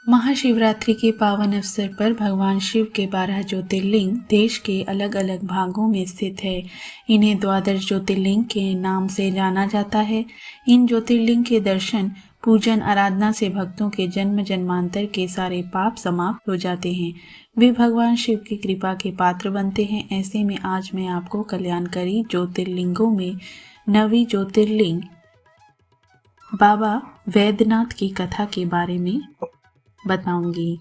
महाशिवरात्रि के पावन अवसर पर भगवान शिव के 12 ज्योतिर्लिंग देश के अलग अलग भागों में स्थित है। इन्हें द्वादश ज्योतिर्लिंग के नाम से जाना जाता है। इन ज्योतिर्लिंग के दर्शन, पूजन, आराधना से भक्तों के जन्म जन्मांतर के सारे पाप समाप्त हो जाते हैं। वे भगवान शिव की कृपा के पात्र बनते हैं। ऐसे में आज मैं आपको कल्याणकारी ज्योतिर्लिंगों में 9वीं ज्योतिर्लिंग बाबा वैद्यनाथ की कथा के बारे में बताऊंगी।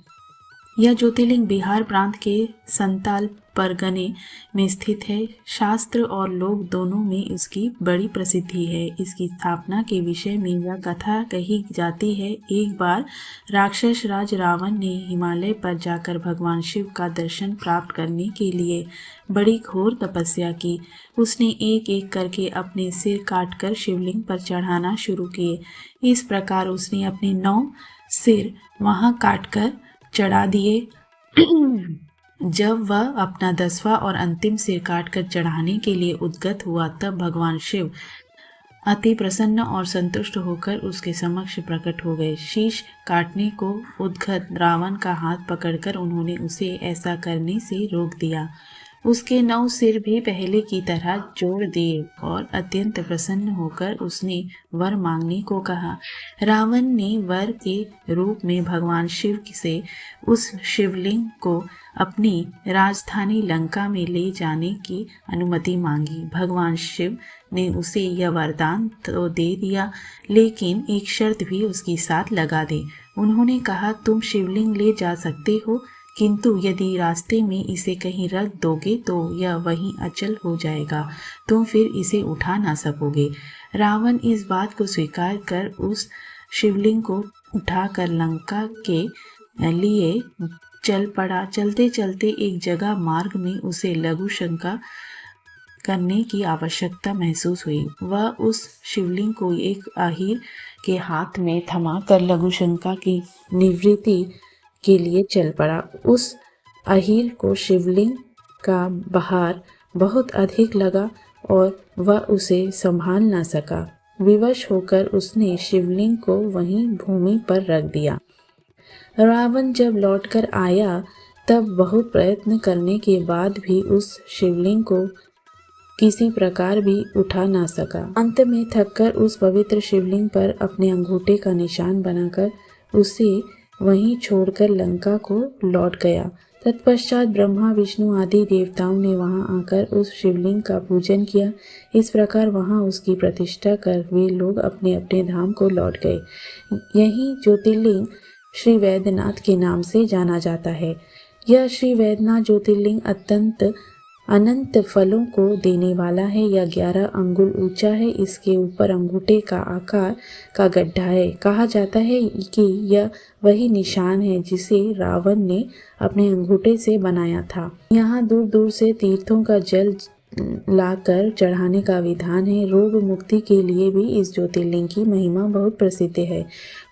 यह ज्योतिर्लिंग बिहार प्रांत के संताल परगने में स्थित है। शास्त्र और लोक दोनों में इसकी बड़ी प्रसिद्धि है। इसकी स्थापना के विषय में यह कथा कही जाती है। एक बार राक्षस राज रावण ने हिमालय पर जाकर भगवान शिव का दर्शन प्राप्त करने के लिए बड़ी घोर तपस्या की। उसने एक एक करके अपने सिर काटकर शिवलिंग पर चढ़ाना शुरू किए। इस प्रकार उसने अपने 9 सिर वहां काटकर चढ़ा दिए। जब वह अपना 10वां और अंतिम सिर काटकर चढ़ाने के लिए उद्यत हुआ, तब भगवान शिव अति प्रसन्न और संतुष्ट होकर उसके समक्ष प्रकट हो गए। शीश काटने को उद्यत रावण का हाथ पकड़कर उन्होंने उसे ऐसा करने से रोक दिया। उसके 9 सिर भी पहले की तरह जोड़ दिए और अत्यंत प्रसन्न होकर उसने वर मांगने को कहा। रावण ने वर के रूप में भगवान शिव से उस शिवलिंग को अपनी राजधानी लंका में ले जाने की अनुमति मांगी। भगवान शिव ने उसे यह वरदान तो दे दिया, लेकिन एक शर्त भी उसकी साथ लगा दी। उन्होंने कहा, तुम शिवलिंग ले जा सकते हो, किंतु यदि रास्ते में इसे कहीं रख दोगे तो यह वहीं अचल हो जाएगा, तुम फिर इसे उठा ना सकोगे। रावण इस बात को स्वीकार कर उस शिवलिंग को उठाकर लंका के लिए चल पड़ा। चलते चलते एक जगह मार्ग में उसे लघु शंका करने की आवश्यकता महसूस हुई। वह उस शिवलिंग को एक अहीर के हाथ में थमा कर लघु शंका की निवृत्ति के लिए चल पड़ा। उस अहीर को शिवलिंग का भार बहुत अधिक लगा और वह उसे संभाल न सका। विवश होकर उसने शिवलिंग को वहीं भूमि पर रख दिया। रावण जब लौटकर आया, तब बहुत प्रयत्न करने के बाद भी उस शिवलिंग को किसी प्रकार भी उठा ना सका। अंत में थककर उस पवित्र शिवलिंग पर अपने अंगूठे का निशान बनाकर उसे वहीं छोड़कर लंका को लौट गया। तत्पश्चात ब्रह्मा, विष्णु आदि देवताओं ने वहां आकर उस शिवलिंग का पूजन किया। इस प्रकार वहां उसकी प्रतिष्ठा कर वे लोग अपने अपने धाम को लौट गए। यही ज्योतिर्लिंग श्री वैद्यनाथ के नाम से जाना जाता है। यह श्री वैद्यनाथ ज्योतिर्लिंग अनंत फलों को देने वाला है। यह 11 अंगुल ऊंचा है। इसके ऊपर अंगूठे का आकार का गड्ढा है। कहा जाता है कि यह वही निशान है जिसे रावण ने अपने अंगूठे से बनाया था। यहाँ दूर दूर से तीर्थों का जल लाकर चढ़ाने का विधान है। रोग मुक्ति के लिए भी इस ज्योतिर्लिंग की महिमा बहुत प्रसिद्ध है।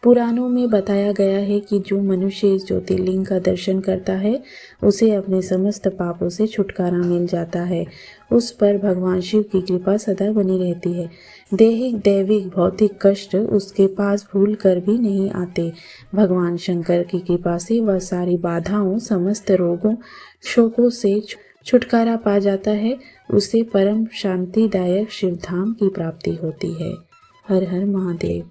पुराणों में बताया गया है कि जो मनुष्य इस ज्योतिर्लिंग का दर्शन करता है, उसे अपने समस्त पापों से छुटकारा मिल जाता है। उस पर भगवान शिव की कृपा सदा बनी रहती है। दैहिक, दैविक, भौतिक कष्ट उसके पास भूल कर भी नहीं आते। भगवान शंकर की कृपा से वह सारी बाधाओं, समस्त रोगों, शोकों से छुटकारा पा जाता है। उसे परम शांतिदायक शिवधाम की प्राप्ति होती है। हर हर महादेव।